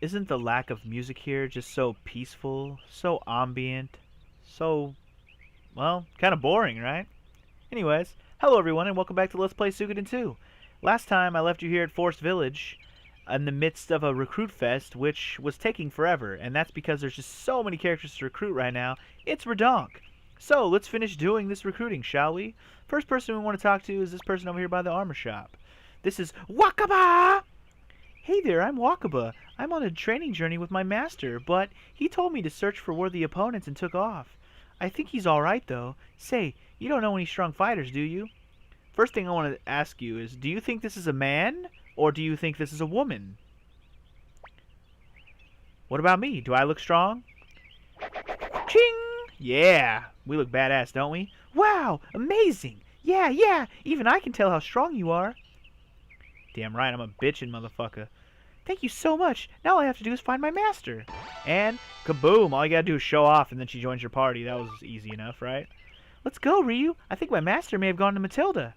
Isn't the lack of music here just so peaceful, so ambient, so, well, kind of boring, right? Anyways, hello everyone and welcome back to Let's Play Suikoden 2. Last time I left you here at Forest Village in the midst of a recruit fest, which was taking forever, and that's because there's just so many characters to recruit right now. It's redonk. So, let's finish doing this recruiting, shall we? First person we want to talk to is this person over here by the armor shop. This is Wakaba! Hey there, I'm Wakaba. I'm on a training journey with my master, but he told me to search for worthy opponents and took off. I think he's alright, though. Say, you don't know any strong fighters, do you? First thing I want to ask you is, do you think this is a man, or do you think this is a woman? What about me? Do I look strong? Ching! Yeah, we look badass, don't we? Wow, amazing! Yeah, even I can tell how strong you are. Damn right, I'm a bitchin' motherfucker. Thank you so much. Now all I have to do is find my master. And kaboom, all you gotta do is show off and then she joins your party. That was easy enough, right? Let's go, Ryu. I think my master may have gone to Matilda.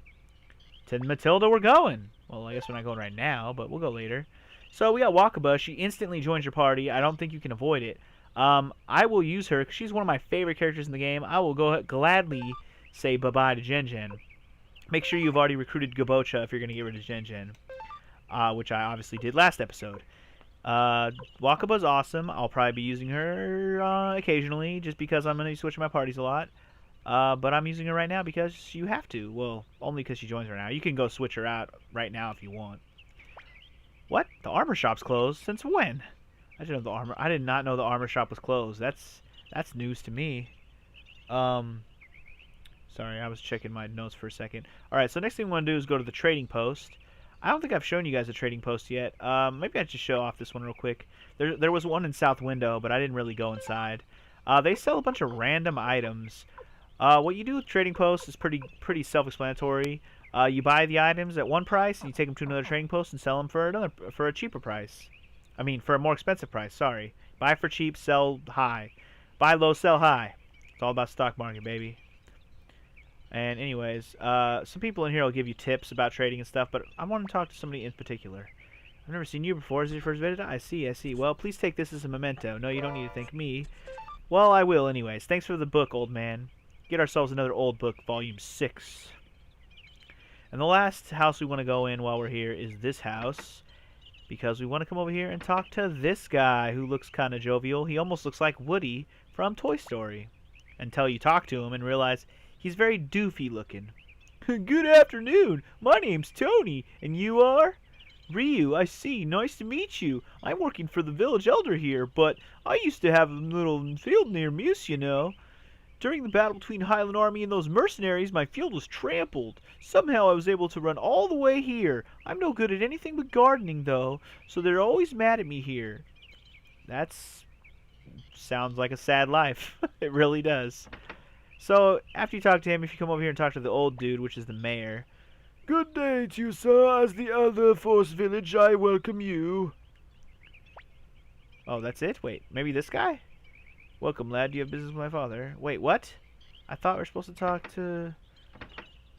To Matilda we're going. Well, I guess we're not going right now, but we'll go later. So we got Wakaba. She instantly joins your party. I don't think you can avoid it. I will use her because she's one of my favorite characters in the game. I will gladly say bye-bye to Gen. Make sure you've already recruited Gabocha if you're going to get rid of Gen. Which I obviously did last episode. Wakaba's awesome. I'll probably be using her occasionally just because I'm going to be switching my parties a lot. But I'm using her right now because you have to. Well, only because she joins right now. You can go switch her out right now if you want. What? The armor shop's closed? Since when? I did not know the armor shop was closed. That's news to me. Sorry, I was checking my notes for a second. Alright, so next thing we want to do is go to the trading post. I don't think I've shown you guys a trading post yet. Maybe I should show off this one real quick. There was one in South Window, but I didn't really go inside. They sell a bunch of random items. What you do with trading posts is pretty self-explanatory. You buy the items at one price, and you take them to another trading post and sell them for a cheaper price. I mean, for a more expensive price. Sorry. Buy for cheap, sell high. Buy low, sell high. It's all about stock market, baby. And anyways, some people in here will give you tips about trading and stuff, but I want to talk to somebody in particular. I've never seen you before. Is it your first visit? I see. Well, please take this as a memento. No, you don't need to thank me. Well, I will anyways. Thanks for the book, old man. Get ourselves another old book, volume 6. And the last house we want to go in while we're here is this house, because we want to come over here and talk to this guy who looks kind of jovial. He almost looks like Woody from Toy Story. Until you talk to him and realize he's very doofy looking. Good afternoon. My name's Tony, and you are? Ryu, I see. Nice to meet you. I'm working for the village elder here, but I used to have a little field near Muse, you know. During the battle between Highland Army and those mercenaries, my field was trampled. Somehow I was able to run all the way here. I'm no good at anything but gardening, though, so they're always mad at me here. Sounds like a sad life. It really does. So, after you talk to him, if you come over here and talk to the old dude, which is the mayor. Good day to you, sir. As the elder of Forest Village, I welcome you. Oh, that's it? Wait, maybe this guy? Welcome, lad. Do you have business with my father? Wait, what? I thought we were supposed to talk to...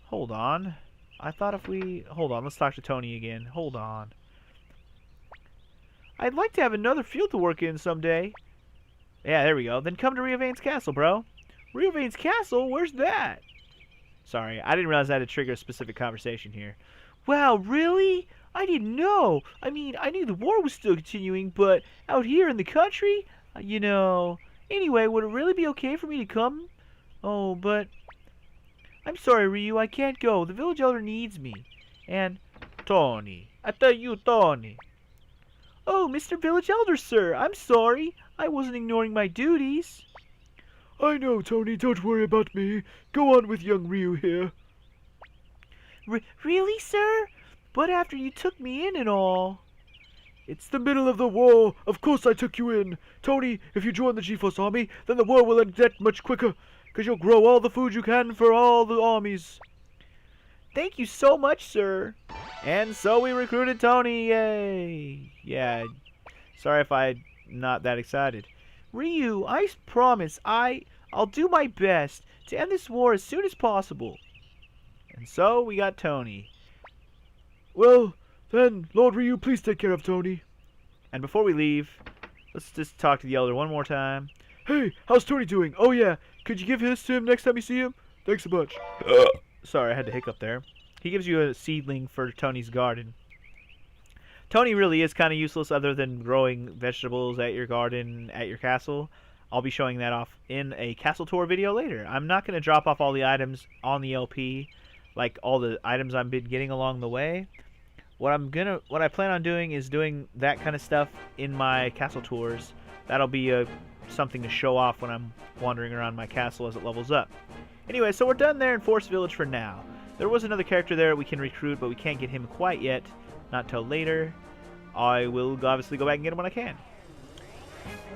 Hold on. Hold on, let's talk to Tony again. Hold on. I'd like to have another field to work in someday. Yeah, there we go. Then come to Riovan's Castle, bro. Riovan's Castle? Where's that? Sorry, I didn't realize I had to trigger a specific conversation here. Wow, really? I didn't know. I mean, I knew the war was still continuing, but out here in the country, you know... Anyway, would it really be okay for me to come? Oh, but... I'm sorry, Ryu, I can't go. The village elder needs me. And... Tony. I tell you, Tony. Oh, Mr. Village Elder, sir. I'm sorry. I wasn't ignoring my duties. I know, Tony. Don't worry about me. Go on with young Ryu here. Really, sir? But after you took me in and all... It's the middle of the war. Of course I took you in. Tony, if you join the G-Force army, then the war will end that much quicker, because you'll grow all the food you can for all the armies. Thank you so much, sir. And so we recruited Tony. Yay. Yeah, sorry if I'm not that excited. Ryu, I promise I'll do my best to end this war as soon as possible. And so we got Tony. Well... Then, Lord Ryu, please take care of Tony. And before we leave, let's just talk to the elder one more time. Hey, how's Tony doing? Oh yeah, could you give this to him next time you see him? Thanks a bunch. Sorry, I had to hiccup there. He gives you a seedling for Tony's garden. Tony really is kind of useless other than growing vegetables at your garden, at your castle. I'll be showing that off in a castle tour video later. I'm not going to drop off all the items on the LP, like all the items I've been getting along the way. What I plan on doing is doing that kind of stuff in my castle tours. That'll be something to show off when I'm wandering around my castle as it levels up. Anyway, so we're done there in Forest Village for now. There was another character there we can recruit, but we can't get him quite yet. Not till later. I will obviously go back and get him when I can.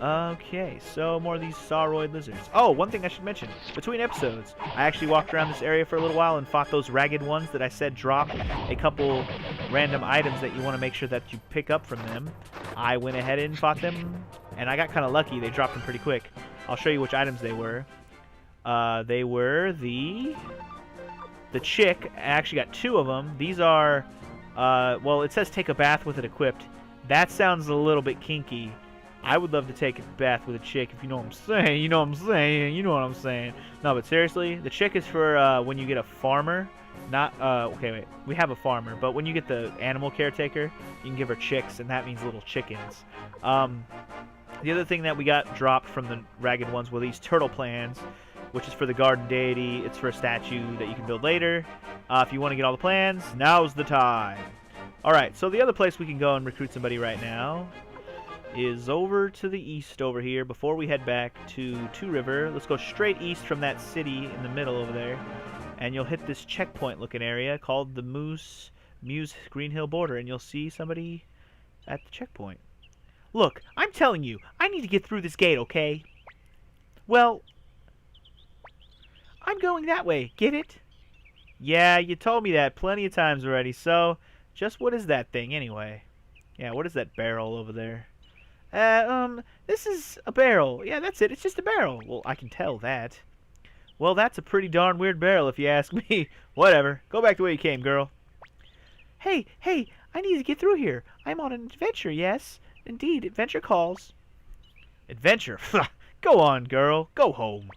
Okay, so more of these sauroid lizards. Oh, one thing I should mention. Between episodes, I actually walked around this area for a little while and fought those ragged ones that I said drop a couple random items that you want to make sure that you pick up from them. I went ahead and fought them, and I got kind of lucky. They dropped them pretty quick. I'll show you which items they were. They were the chick. I actually got two of them. These are, well, it says take a bath with it equipped. That sounds a little bit kinky. I would love to take a bath with a chick, if you know what I'm saying. You know what I'm saying. You know what I'm saying. No, but seriously, the chick is for when you get a farmer. Not, okay, wait. We have a farmer, but when you get the animal caretaker, you can give her chicks, and that means little chickens. The other thing that we got dropped from the ragged ones were these turtle plans, which is for the garden deity. It's for a statue that you can build later. If you want to get all the plans, now's the time. Alright, so the other place we can go and recruit somebody right now is over to the east over here before we head back to Two River. Let's go straight east from that city in the middle over there, and you'll hit this checkpoint looking area called the Muse Green Hill border, and you'll see somebody at the checkpoint. Look, I'm telling you, I need to get through this gate, okay? Well, I'm going that way, get it? Yeah, you told me that plenty of times already, so just what is that thing anyway? Yeah, what is that barrel over there? This is a barrel. Yeah, that's it. It's just a barrel. Well, I can tell that. Well, that's a pretty darn weird barrel if you ask me. Whatever. Go back the way you came, girl. Hey, I need to get through here. I'm on an adventure, yes. Indeed, adventure calls. Adventure? Go on, girl. Go home.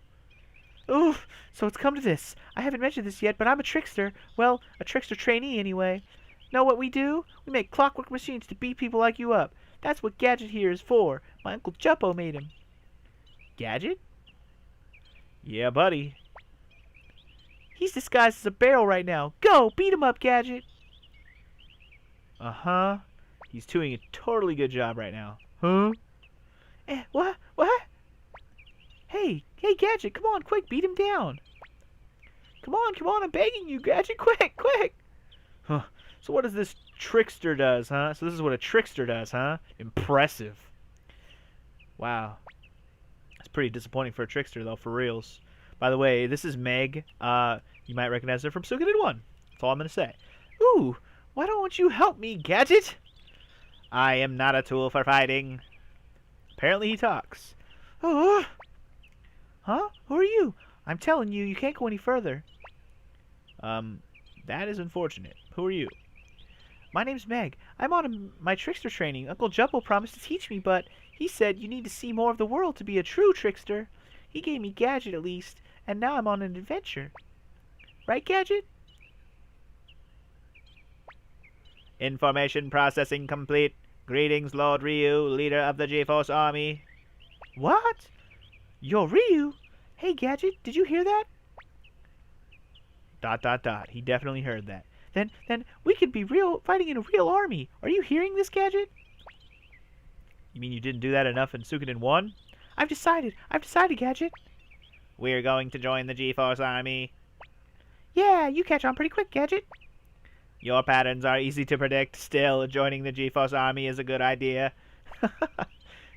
Ooh, so it's come to this. I haven't mentioned this yet, but I'm a trickster. Well, a trickster trainee anyway. Know what we do? We make clockwork machines to beat people like you up. That's what Gadget here is for. My Uncle Jumpo made him. Gadget? Yeah, buddy. He's disguised as a barrel right now. Go, beat him up, Gadget. Uh-huh. He's doing a totally good job right now. Huh? What? Hey, Gadget, come on, quick, beat him down. Come on, I'm begging you, Gadget, quick. Huh. So what does this trickster does, huh? So this is what a trickster does, huh? Impressive. Wow. That's pretty disappointing for a trickster, though, for reals. By the way, this is Meg. You might recognize her from Suikoden 1. That's all I'm going to say. Ooh, why don't you help me, Gadget? I am not a tool for fighting. Apparently he talks. Oh. Huh? Who are you? I'm telling you, you can't go any further. That is unfortunate. Who are you? My name's Meg. I'm on my trickster training. Uncle Jumpo promised to teach me, but he said you need to see more of the world to be a true trickster. He gave me Gadget at least, and now I'm on an adventure. Right, Gadget? Information processing complete. Greetings, Lord Ryu, leader of the G-Force Army. What? You're Ryu? Hey, Gadget, did you hear that? ... He definitely heard that. Then we could be fighting in a real army. Are you hearing this, Gadget? You mean you didn't do that enough in Suikoden 1? I've decided, Gadget. We're going to join the G-Force Army. Yeah, you catch on pretty quick, Gadget. Your patterns are easy to predict. Still, joining the G-Force Army is a good idea.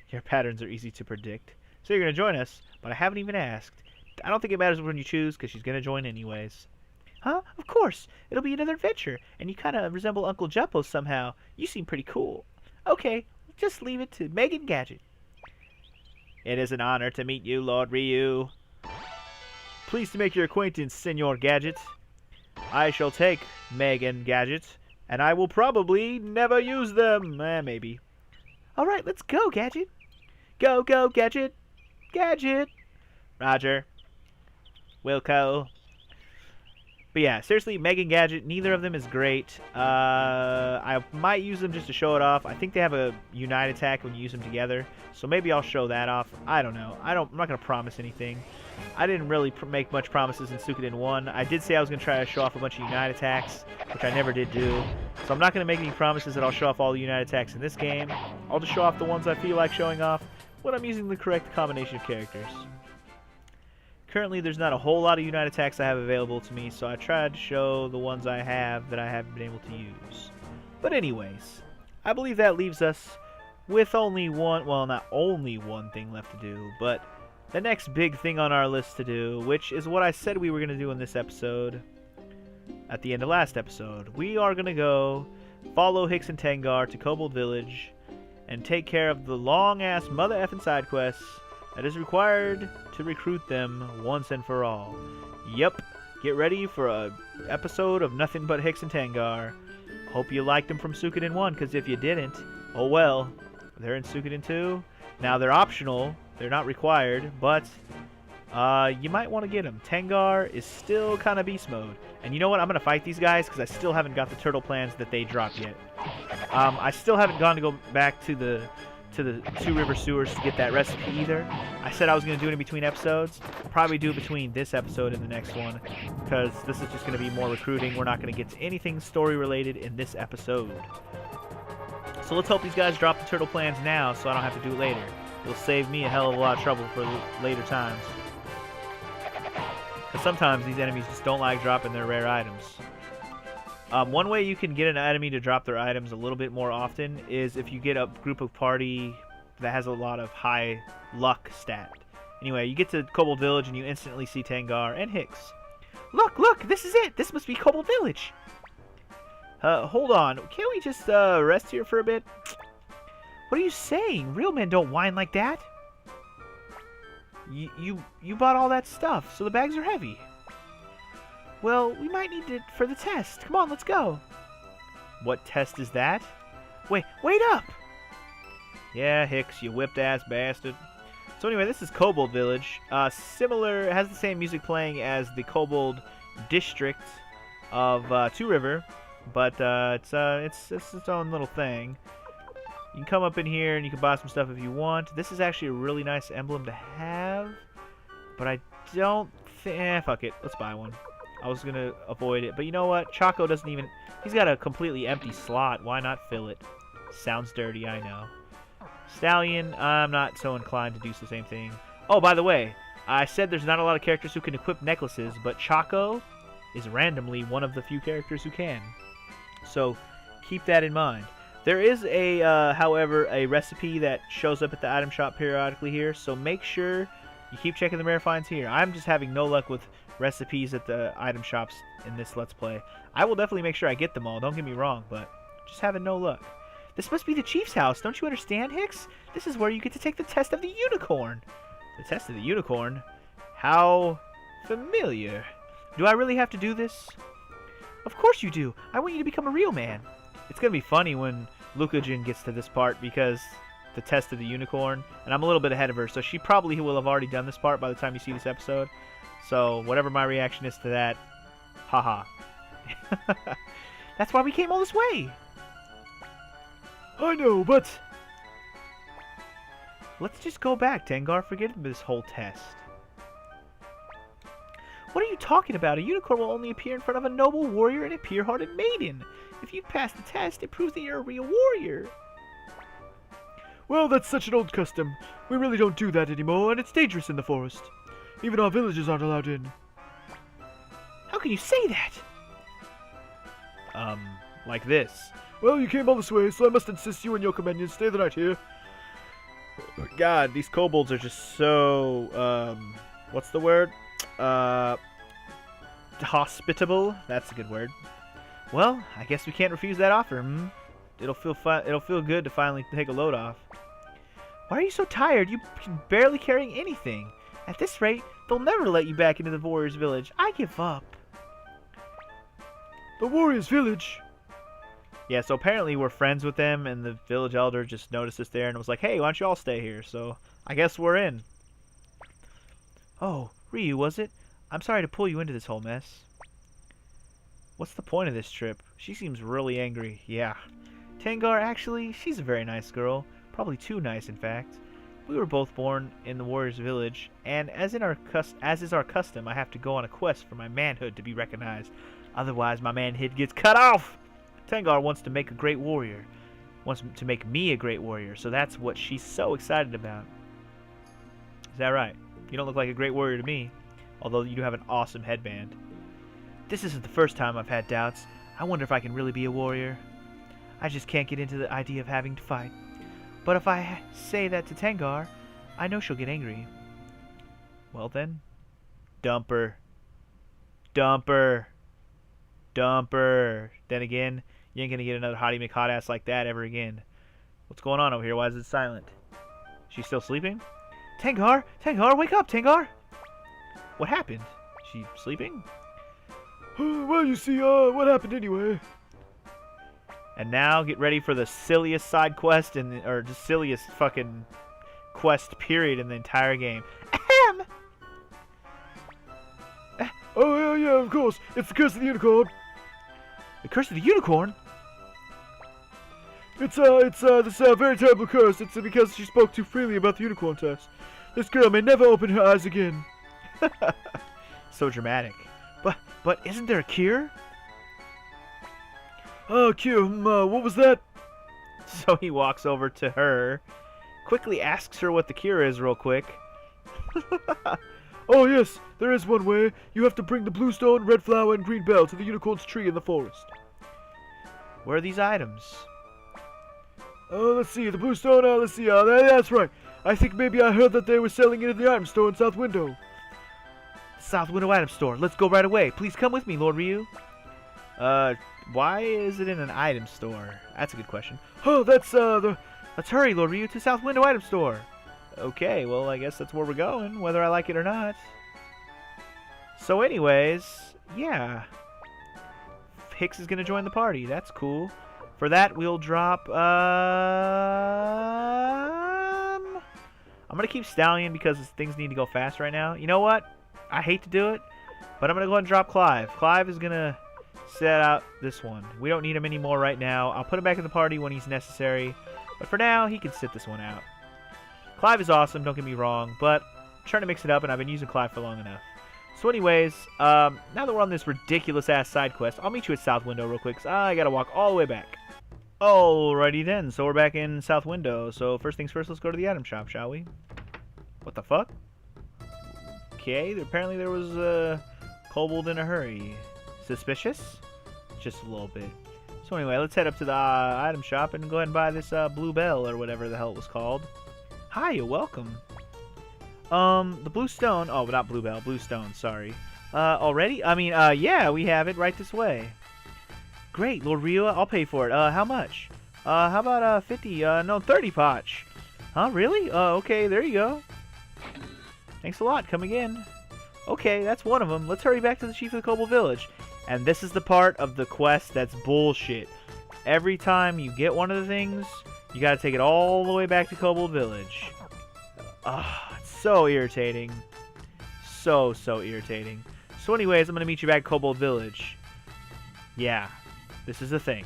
Your patterns are easy to predict. So you're going to join us, but I haven't even asked. I don't think it matters when you choose, because she's going to join anyways. Huh? Of course. It'll be another adventure, and you kind of resemble Uncle Jumpo somehow. You seem pretty cool. Okay, just leave it to Meg and Gadget. It is an honor to meet you, Lord Ryu. Pleased to make your acquaintance, Senor Gadget. I shall take Meg and Gadget, and I will probably never use them. Maybe. Alright, let's go, Gadget. Go, go, Gadget. Gadget. Roger. Wilco. But yeah, seriously, Meg and Gadget, neither of them is great. I might use them just to show it off. I think they have a Unite attack when you use them together, so maybe I'll show that off. I don't know. I'm not going to promise anything. I didn't really make much promises in Suikoden 1. I did say I was going to try to show off a bunch of Unite attacks, which I never did do. So I'm not going to make any promises that I'll show off all the Unite attacks in this game. I'll just show off the ones I feel like showing off when I'm using the correct combination of characters. Currently, there's not a whole lot of Unite attacks I have available to me, so I tried to show the ones I have that I haven't been able to use. But anyways, I believe that leaves us with only one, well, not only one thing left to do, but the next big thing on our list to do, which is what I said we were going to do in this episode at the end of last episode. We are going to go follow Hicks and Tengar to Kobold Village and take care of the long-ass mother effing side quests that is required to recruit them once and for all. Yep, get ready for a episode of nothing but Hicks and Tengar. Hope you liked them from Suikoden 1, because if you didn't, oh well, they're in Suikoden 2. Now they're optional, they're not required, but you might want to get them. Tengar is still kind of beast mode. And you know what, I'm going to fight these guys because I still haven't got the turtle plans that they dropped yet. I still haven't gone to go back to the Two River Sewers to get that recipe either. I said I was going to do it in between episodes. I'll probably do it between this episode and the next one, because this is just going to be more recruiting. We're not going to get to anything story related in this episode. So let's hope these guys drop the turtle plans now so I don't have to do it later. It'll save me a hell of a lot of trouble for later times. Because sometimes these enemies just don't like dropping their rare items. One way you can get an enemy to drop their items a little bit more often is if you get a group of party that has a lot of high luck stat. Anyway, you get to Kobold Village and you instantly see Tengar and Hicks. Look, this is it! This must be Kobold Village! Hold on, can't we just rest here for a bit? What are you saying? Real men don't whine like that! You bought all that stuff, so the bags are heavy. Well, we might need it for the test. Come on, let's go. What test is that? Wait up! Yeah, Hicks, you whipped-ass bastard. So anyway, this is Kobold Village. Similar, it has the same music playing as the Kobold District of Two River, but it's its own little thing. You can come up in here and you can buy some stuff if you want. This is actually a really nice emblem to have, but I don't think... fuck it. Let's buy one. I was going to avoid it. But you know what? Choco doesn't even... He's got a completely empty slot. Why not fill it? Sounds dirty, I know. Stallion, I'm not so inclined to do the same thing. Oh, by the way, I said there's not a lot of characters who can equip necklaces, but Choco is randomly one of the few characters who can. So, keep that in mind. There is however, a recipe that shows up at the item shop periodically here, so make sure you keep checking the rare finds here. I'm just having no luck with recipes at the item shops in this Let's Play. I will definitely make sure I get them all, don't get me wrong, but just having no luck. This must be the chief's house, don't you understand, Hicks? This is where you get to take the test of the unicorn. The test of the unicorn? How familiar. Do I really have to do this? Of course you do. I want you to become a real man. It's going to be funny when Lucajin gets to this part because the test of the unicorn, and I'm a little bit ahead of her, so she probably will have already done this part by the time you see this episode. So whatever my reaction is to that, haha. That's why we came all this way. I know, but... Let's just go back, Tengar. Forget this whole test. What are you talking about? A unicorn will only appear in front of a noble warrior and a pure-hearted maiden. If you pass the test, it proves that you're a real warrior. Well, that's such an old custom. We really don't do that anymore, and it's dangerous in the forest. Even our villagers aren't allowed in. How can you say that? Like this. Well, you came all this way, so I must insist you and your companions stay the night here. God, these kobolds are just so, what's the word? Hospitable. That's a good word. Well, I guess we can't refuse that offer. It'll feel good to finally take a load off. Why are you so tired? You've been barely carrying anything. At this rate, they'll never let you back into the warrior's village. I give up. The warrior's village? Yeah, so apparently we're friends with them, and the village elder just noticed us there and was like, hey, why don't you all stay here? So I guess we're in. Oh, Ryu, was it? I'm sorry to pull you into this whole mess. What's the point of this trip? She seems really angry. Yeah. Tengar, actually, she's a very nice girl. Probably too nice, in fact. We were both born in the warrior's village, and as is our custom, I have to go on a quest for my manhood to be recognized. Otherwise, my manhood gets cut off! Tengar wants to make a great warrior. Wants to make me a great warrior, so that's what she's so excited about. Is that right? You don't look like a great warrior to me, although you do have an awesome headband. This isn't the first time I've had doubts. I wonder if I can really be a warrior. I just can't get into the idea of having to fight. But if I say that to Tengar, I know she'll get angry. Well then, dump her. Dump her. Dump her. Then again, you ain't gonna get another hottie McHot-ass like that ever again. What's going on over here? Why is it silent? She's still sleeping? Tengar! Tengar, wake up, Tengar! What happened? She sleeping? Well, you see, what happened anyway? And now get ready for the silliest side quest or the silliest fucking quest period in the entire game. Ahem! Oh, yeah, of course. It's the Curse of the Unicorn. The Curse of the Unicorn? It's this very terrible curse. It's because she spoke too freely about the unicorn test. This girl may never open her eyes again. So dramatic. But isn't there a cure? Oh, cure. What was that? So he walks over to her, quickly asks her what the cure is real quick. Oh, yes, there is one way. You have to bring the blue stone, red flower, and green bell to the unicorn's tree in the forest. Where are these items? Oh, let's see. The blue stone, let's see. That's right. I think maybe I heard that they were selling it in the item store in South Window. South Window item store. Let's go right away. Please come with me, Lord Ryu. Why is it in an item store? That's a good question. Oh, Let's hurry, Lord Ryu, to South Window item store. Okay, well, I guess that's where we're going, whether I like it or not. So anyways, yeah. Hicks is going to join the party. That's cool. For that, we'll drop, I'm going to keep Stallion because things need to go fast right now. You know what? I hate to do it, but I'm going to go ahead and drop Clive. Clive is going to set out this one. We don't need him anymore right now. I'll put him back in the party when he's necessary, but for now, he can sit this one out. Clive is awesome, don't get me wrong, but I'm trying to mix it up, and I've been using Clive for long enough. So anyways, now that we're on this ridiculous-ass side quest, I'll meet you at South Window real quick, because I got to walk all the way back. Alrighty then, so we're back in South Window. So first things first, let's go to the item shop, shall we? What the fuck? Okay, apparently there was a kobold in a hurry. Suspicious? Just a little bit. So anyway, let's head up to the item shop and go ahead and buy this blue bell or whatever the hell it was called. Hi, you're welcome. The blue stone. Oh, not blue bell, blue stone. Sorry. Already? I mean, yeah, we have it right this way. Great, Lord Ryu, I'll pay for it. How much? How about 50? No, 30 potch. Huh? Really? Okay, there you go. Thanks a lot. Come again. Okay, that's one of them. Let's hurry back to the chief of the Kobold Village. And this is the part of the quest that's bullshit. Every time you get one of the things, you gotta take it all the way back to Kobold Village. It's so irritating. So irritating. So anyways, I'm gonna meet you back at Kobold Village. Yeah, this is the thing.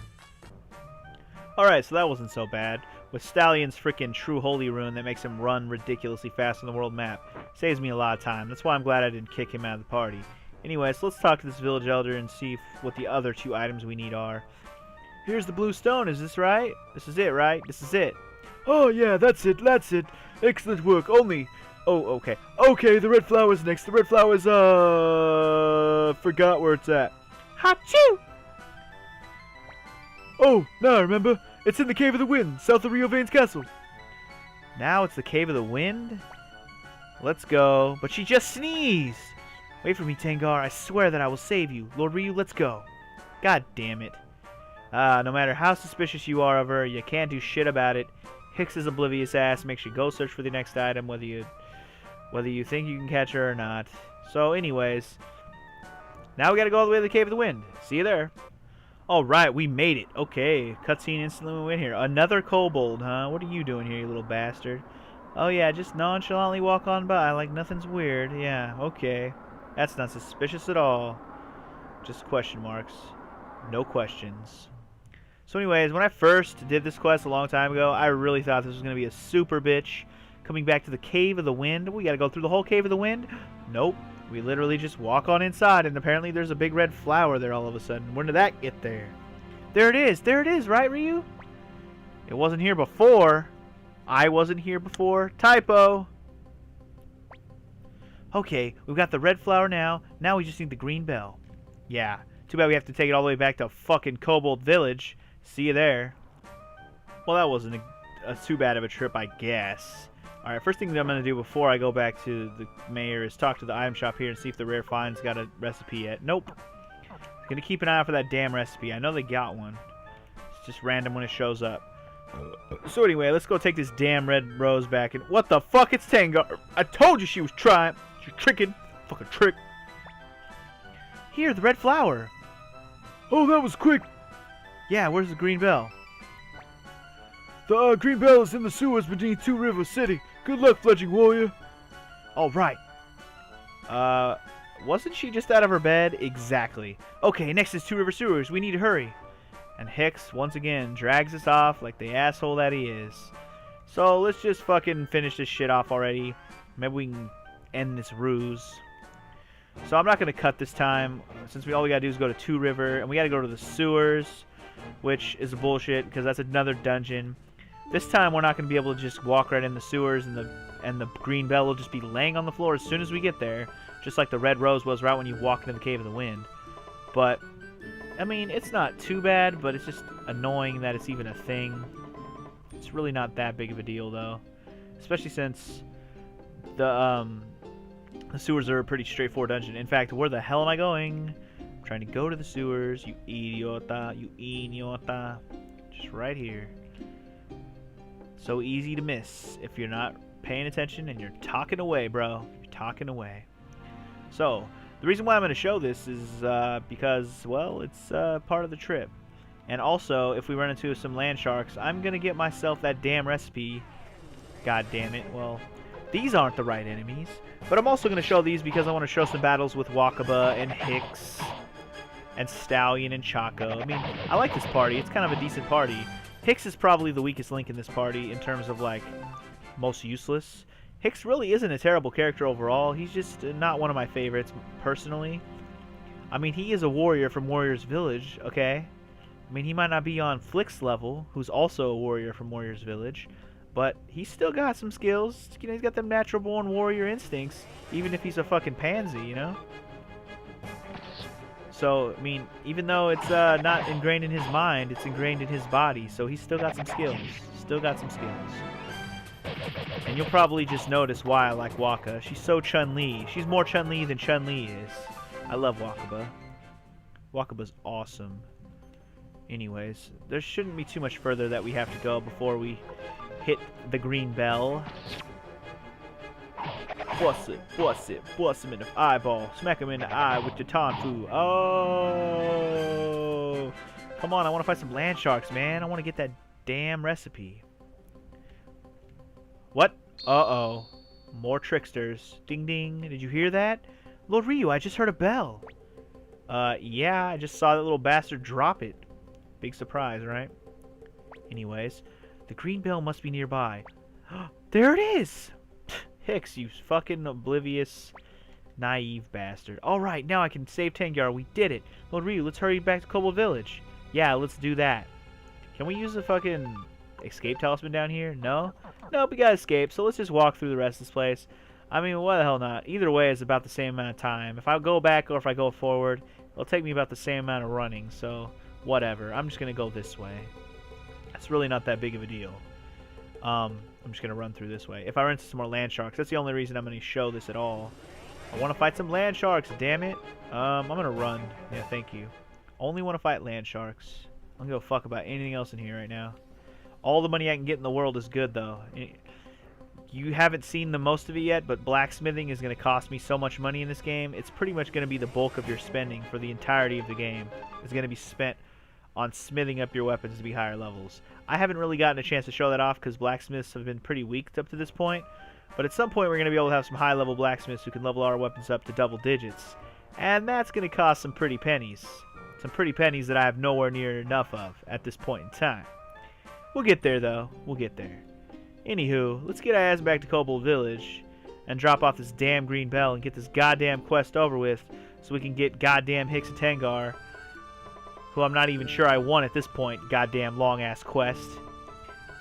Alright, so that wasn't so bad. With Stallion's freaking true holy rune that makes him run ridiculously fast on the world map. Saves me a lot of time. That's why I'm glad I didn't kick him out of the party. Anyways, let's talk to this village elder and see what the other two items we need are. Here's the blue stone, is this right? This is it, right? This is it. Oh, yeah, that's it. Excellent work. Only... Oh, okay. Okay, the red flower's next. The red flower's, forgot where it's at. Hachoo! Oh, now I remember. It's in the Cave of the Wind, south of Rio Vane's castle. Now it's the Cave of the Wind? Let's go. But she just sneezed! Wait for me, Tengar. I swear that I will save you. Lord Ryu, let's go. God damn it. No matter how suspicious you are of her, you can't do shit about it. Hicks' oblivious ass makes you go search for the next item, whether you think you can catch her or not. So anyways, now we gotta go all the way to the Cave of the Wind. See you there. All right, we made it. Okay, cutscene instantly we win here. Another kobold, huh? What are you doing here, you little bastard? Oh yeah, just nonchalantly walk on by like nothing's weird. Yeah, okay. That's not suspicious at all. Just question marks. No questions. So anyways, when I first did this quest a long time ago, I really thought this was going to be a super bitch. Coming back to the Cave of the Wind. We got to go through the whole Cave of the Wind? Nope. We literally just walk on inside, and apparently there's a big red flower there all of a sudden. When did that get there? There it is. There it is, right, Ryu? It wasn't here before. I wasn't here before. Typo. Okay, we've got the red flower now. Now we just need the green bell. Yeah. Too bad we have to take it all the way back to fucking Kobold Village. See you there. Well, that wasn't too bad of a trip, I guess. Alright, first thing that I'm going to do before I go back to the mayor is talk to the item shop here and see if the rare find's got a recipe yet. Nope. I'm going to keep an eye out for that damn recipe. I know they got one. It's just random when it shows up. So anyway, let's go take this damn red rose back. And what the fuck? It's Tango. I told you she was trying. She's tricking. Fucking trick. Here, the red flower. Oh, that was quick. Yeah, where's the green bell? The green bell is in the sewers between Two River City. Good luck, fledgling warrior. All right. Wasn't she just out of her bed? Exactly. Okay, next is Two River Sewers. We need to hurry. And Hicks, once again, drags us off like the asshole that he is. So let's just fucking finish this shit off already. Maybe we can end this ruse. So I'm not going to cut this time, since all we got to do is go to Two River, and we got to go to the sewers, which is bullshit, because that's another dungeon. This time we're not going to be able to just walk right in the sewers, and the green bell will just be laying on the floor as soon as we get there, just like the red rose was right when you walk into the Cave of the Wind. But, I mean, it's not too bad, but it's just annoying that it's even a thing. It's really not that big of a deal, though. Especially since the sewers are a pretty straightforward dungeon. In fact, where the hell am I going? I'm trying to go to the sewers, you idiota, you idiota. Just right here. So easy to miss if you're not paying attention and you're talking away, bro. You're talking away. So, the reason why I'm going to show this is because, well, it's part of the trip. And also, if we run into some land sharks, I'm going to get myself that damn recipe. God damn it. Well, these aren't the right enemies. But I'm also going to show these because I want to show some battles with Wakaba and Hicks and Stallion and Chaco. I mean, I like this party. It's kind of a decent party. Hicks is probably the weakest link in this party in terms of, like, most useless. Hicks really isn't a terrible character overall. He's just not one of my favorites, personally. I mean, he is a warrior from Warrior's Village, okay? I mean, he might not be on Flick's level, who's also a warrior from Warrior's Village, but he's still got some skills. You know, he's got them natural-born warrior instincts, even if he's a fucking pansy, you know? So, I mean, even though it's not ingrained in his mind, it's ingrained in his body, so he's still got some skills. Still got some skills. And you'll probably just notice why I like Wakka. She's so Chun-Li. She's more Chun-Li than Chun-Li is. I love Wakaba. Wakaba's awesome. Anyways, there shouldn't be too much further that we have to go before we hit the green bell. Bust it, bust it, bust him in the eyeball. Smack him in the eye with the Tonfu. Oh! Come on, I want to fight some land sharks, man. I want to get that damn recipe. What? Uh-oh. More tricksters. Ding ding. Did you hear that? Lord Ryu, I just heard a bell. Yeah, I just saw that little bastard drop it. Big surprise, right? Anyways, the green bell must be nearby. There it is! Hicks, you fucking oblivious, naive bastard. Alright, now I can save Tengyar. We did it. Lord Ryu, let's hurry back to Kobold Village. Yeah, let's do that. Can we use the fucking escape talisman down here? No? Nope, we gotta escape, so let's just walk through the rest of this place. I mean, why the hell not? Either way is about the same amount of time. If I go back or if I go forward, it'll take me about the same amount of running, so whatever. I'm just gonna go this way. It's really not that big of a deal. I'm just going to run through this way. If I run into some more land sharks, that's the only reason I'm going to show this at all. I want to fight some land sharks, damn it. I'm going to run. Yeah, thank you. Only want to fight land sharks. I don't give a fuck about anything else in here right now. All the money I can get in the world is good, though. You haven't seen the most of it yet, but blacksmithing is going to cost me so much money in this game. It's pretty much going to be the bulk of your spending for the entirety of the game. It's going to be spent on smithing up your weapons to be higher levels. I haven't really gotten a chance to show that off because blacksmiths have been pretty weak up to this point, but at some point we're going to be able to have some high level blacksmiths who can level our weapons up to double digits, and that's going to cost some pretty pennies. Some pretty pennies that I have nowhere near enough of at this point in time. We'll get there though, we'll get there. Anywho, let's get our ass back to Kobold Village and drop off this damn green bell and get this goddamn quest over with so we can get goddamn Hicks and Tengar, who I'm not even sure I want at this point. Goddamn long-ass quest.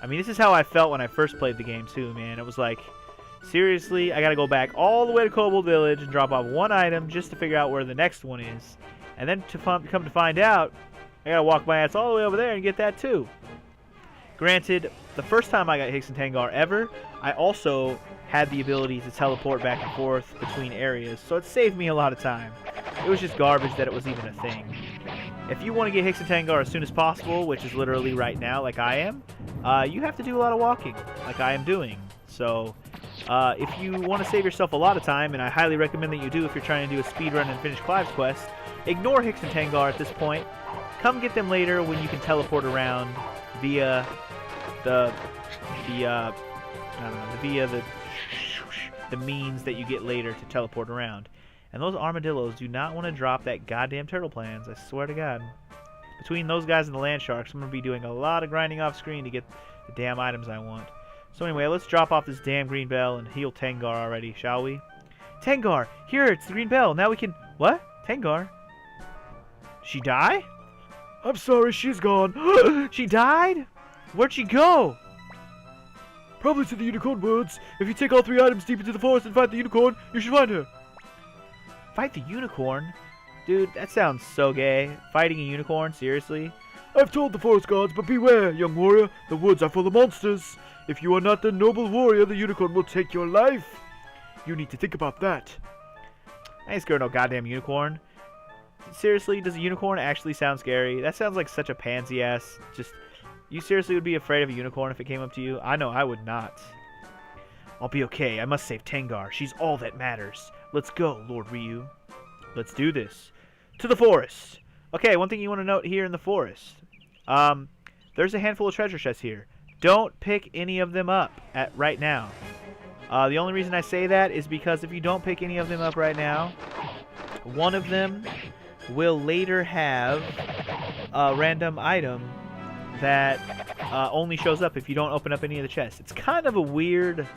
I mean, this is how I felt when I first played the game too, man. It was like, seriously, I gotta go back all the way to Kobold Village and drop off one item just to figure out where the next one is. And then to come to find out, I gotta walk my ass all the way over there and get that too. Granted, the first time I got Hicks and Tengar ever, I also had the ability to teleport back and forth between areas, so it saved me a lot of time. It was just garbage that it was even a thing. If you want to get Hicks and Tengar as soon as possible, which is literally right now like I am, you have to do a lot of walking, like I am doing. So, if you want to save yourself a lot of time, and I highly recommend that you do if you're trying to do a speedrun and finish Clive's quest, ignore Hicks and Tengar at this point. Come get them later when you can teleport around via the means that you get later to teleport around. And those armadillos do not want to drop that goddamn turtle plans, I swear to God. Between those guys and the land sharks, I'm going to be doing a lot of grinding off screen to get the damn items I want. So anyway, let's drop off this damn green bell and heal Tengar already, shall we? Tengar! Here, it's the green bell. Now we can... What? Tengar? She die? I'm sorry, she's gone. She died? Where'd she go? Probably to the unicorn woods. If you take all 3 items deep into the forest and fight the unicorn, you should find her. Fight the unicorn? Dude, that sounds so gay. Fighting a unicorn? Seriously? I've told the forest gods, but beware, young warrior. The woods are full of monsters. If you are not the noble warrior, the unicorn will take your life. You need to think about that. I ain't scared of no goddamn unicorn. Seriously, does a unicorn actually sound scary? That sounds like such a pansy-ass, just... You seriously would be afraid of a unicorn if it came up to you? I know I would not. I'll be okay. I must save Tengar. She's all that matters. Let's go, Lord Ryu. Let's do this. To the forest. Okay, one thing you want to note here in the forest. There's a handful of treasure chests here. Don't pick any of them up right now. The only reason I say that is because if you don't pick any of them up right now, one of them will later have a random item that only shows up if you don't open up any of the chests. It's kind of a weird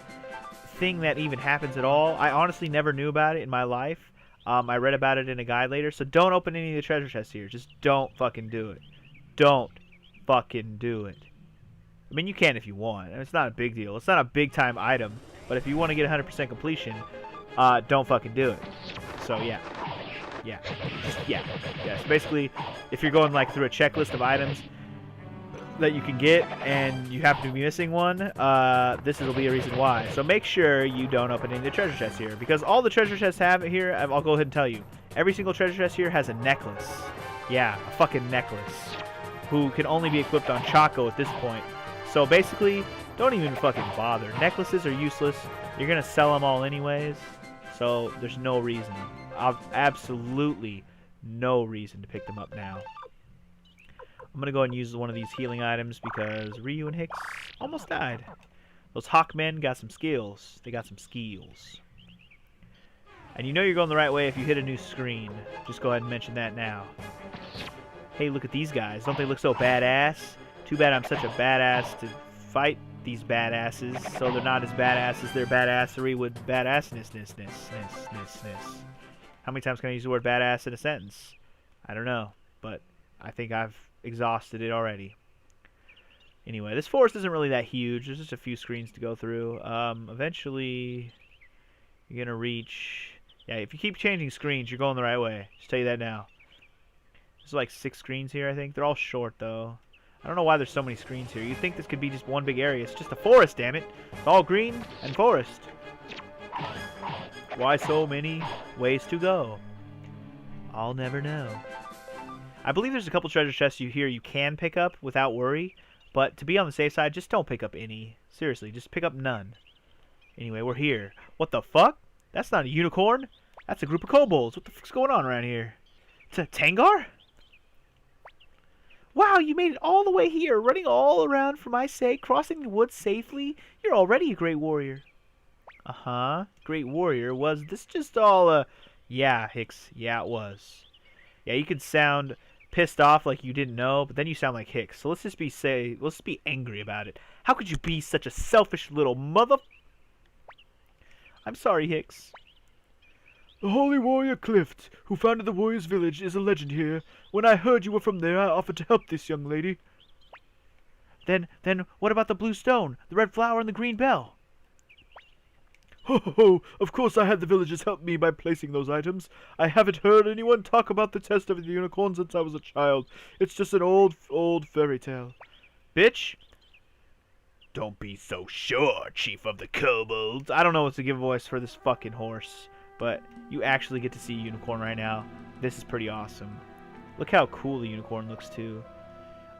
thing that even happens at all. I honestly never knew about it in my life. I read about it in a guide later, so don't open any of the treasure chests here. Just don't fucking do it. Don't fucking do it. I mean, you can if you want. It's not a big deal. It's not a big-time item, but if you want to get 100% completion, don't fucking do it. So, yeah. Yeah. Just, yeah. Yeah. So, basically, if you're going, like, through a checklist of items that you can get and you happen to be missing one, this will be a reason why. So make sure you don't open any of the treasure chests here, because all the treasure chests have here, I'll go ahead and tell you, every single treasure chest here has a necklace. Yeah, a fucking necklace, who can only be equipped on Chaco at this point. So basically, don't even fucking bother. Necklaces are useless. You're gonna sell them all anyways, so there's no reason, absolutely no reason to pick them up now. I'm going to go ahead and use one of these healing items because Ryu and Hicks almost died. Those Hawkmen got some skills. They got some skills. And you know you're going the right way if you hit a new screen. Just go ahead and mention that now. Hey, look at these guys. Don't they look so badass? Too bad I'm such a badass to fight these badasses, so they're not as badass as their badassery would badassness. How many times can I use the word badass in a sentence? I don't know, but I think I've exhausted it already. Anyway, this forest isn't really that huge. There's just a few screens to go through. Eventually, you're going to reach... Yeah, if you keep changing screens, you're going the right way. Just tell you that now. There's like 6 screens here, I think. They're all short, though. I don't know why there's so many screens here. You'd think this could be just one big area. It's just a forest, damn it. It's all green and forest. Why so many ways to go? I'll never know. I believe there's a couple treasure chests you can pick up without worry, but to be on the safe side, just don't pick up any. Seriously, just pick up none. Anyway, we're here. What the fuck? That's not a unicorn. That's a group of kobolds. What the fuck's going on around here? It's a Tengar? Wow, you made it all the way here, running all around for my sake, crossing the woods safely. You're already a great warrior. Uh-huh. Great warrior. Was this just all, Yeah, Hicks. Yeah, it was. Yeah, you could sound pissed off like you didn't know, but then you sound like Hicks. So let's just be angry about it. How could you be such a selfish little mother... I'm sorry, Hicks. The holy warrior Clift, who founded the warriors' village, is a legend here. When I heard you were from there, I offered to help this young lady. Then what about the blue stone, the red flower, and the green bell? Ho ho ho! Of course I had the villagers help me by placing those items. I haven't heard anyone talk about the test of the unicorn since I was a child. It's just an old fairy tale. Bitch! Don't be so sure, Chief of the Kobolds. I don't know what's to give a voice for this fucking horse, but you actually get to see a unicorn right now. This is pretty awesome. Look how cool the unicorn looks, too.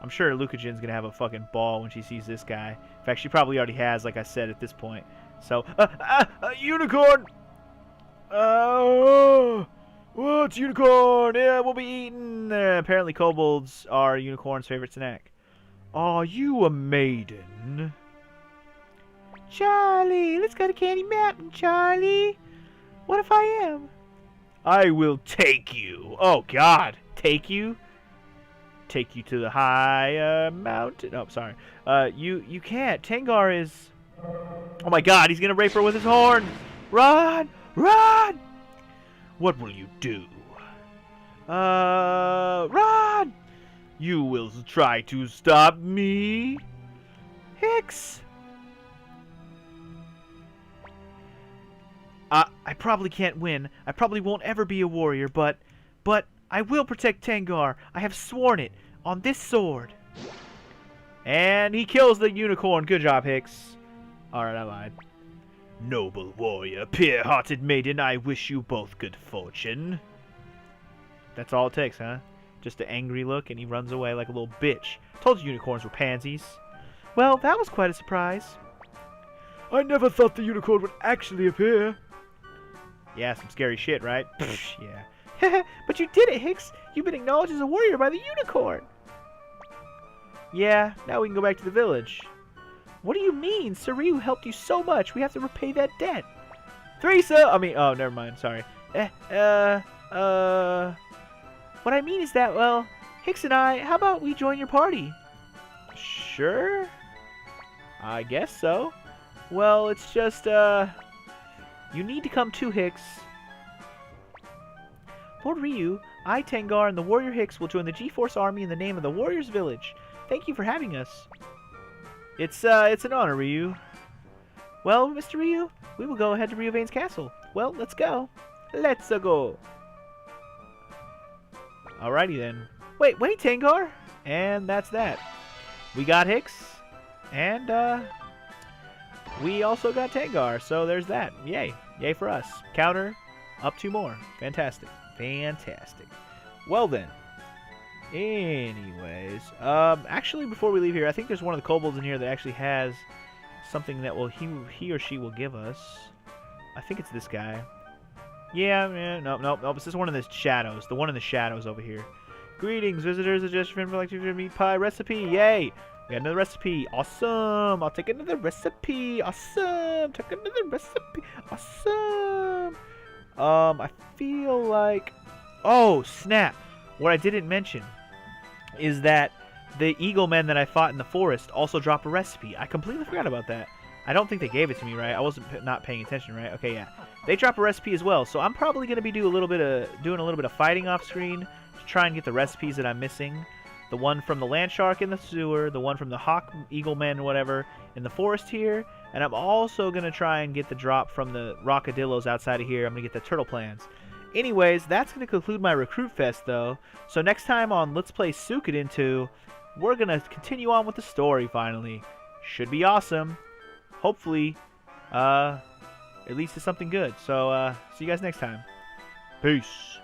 I'm sure Lukagen's gonna have a fucking ball when she sees this guy. In fact, she probably already has, like I said, at this point. So, unicorn! What? Unicorn? yeah, we'll be eating. Apparently, kobolds are unicorn's favorite snack. Are you a maiden? Charlie, let's go to Candy Mountain, Charlie. What if I am? I will take you. Oh, God. Take you? Take you to the high mountain. Oh, sorry. You can't. Tengar is... Oh, my God. He's going to rape her with his horn. Run! Run! What will you do? Run! You will try to stop me? Hicks! I probably can't win. I probably won't ever be a warrior, but I will protect Tengar. I have sworn it on this sword. And he kills the unicorn. Good job, Hicks. Alright, I lied. Noble warrior, pure-hearted maiden, I wish you both good fortune. That's all it takes, huh? Just an angry look, and he runs away like a little bitch. Told you unicorns were pansies. Well, that was quite a surprise. I never thought the unicorn would actually appear. Yeah, some scary shit, right? Yeah. But you did it, Hicks! You've been acknowledged as a warrior by the unicorn! Yeah, now we can go back to the village. What do you mean? Sir Ryu helped you so much. We have to repay that debt. Oh, never mind. Sorry. What I mean is that, well, Hicks and I, how about we join your party? Sure? I guess so. Well, it's just, you need to come too, Hicks. Lord Ryu, I, Tengar, and the warrior Hicks will join the G-Force army in the name of the Warriors Village. Thank you for having us. It's an honor, Ryu. Well, Mr. Ryu, we will go ahead to Ryuvane's castle. Well, let's go. Let's go. Alrighty then. Wait, Tengar! And that's that. We got Hicks, and, we also got Tengar, so there's that. Yay. Yay for us. Counter, up 2 more. Fantastic. Fantastic. Well then. Anyways, actually before we leave here, I think there's one of the kobolds in here that actually has something that will he or she will give us. I think it's this guy. Yeah, nope. This is one in the shadows. The one in the shadows over here. Greetings, visitors. A gesture for like to meat pie recipe. Yay! We got another recipe. Awesome! I'll take another recipe. Awesome! Take another recipe. Awesome! I feel like... Oh, snap! What I didn't mention is that the eagle men that I fought in the forest also drop a recipe. I completely forgot about that. I don't think they gave it to me, right? I wasn't not paying attention, right? Okay, yeah. They drop a recipe as well, so I'm probably going to be doing a little bit of fighting off screen to try and get the recipes that I'm missing. The one from the land shark in the sewer, the one from the hawk eagle men, whatever, in the forest here, and I'm also going to try and get the drop from the rockadillos outside of here. I'm going to get the turtle plans. Anyways, that's going to conclude my Recruit Fest, though. So next time on Let's Play Suikoden 2, we're going to continue on with the story, finally. Should be awesome. Hopefully, at least it's something good. So, see you guys next time. Peace.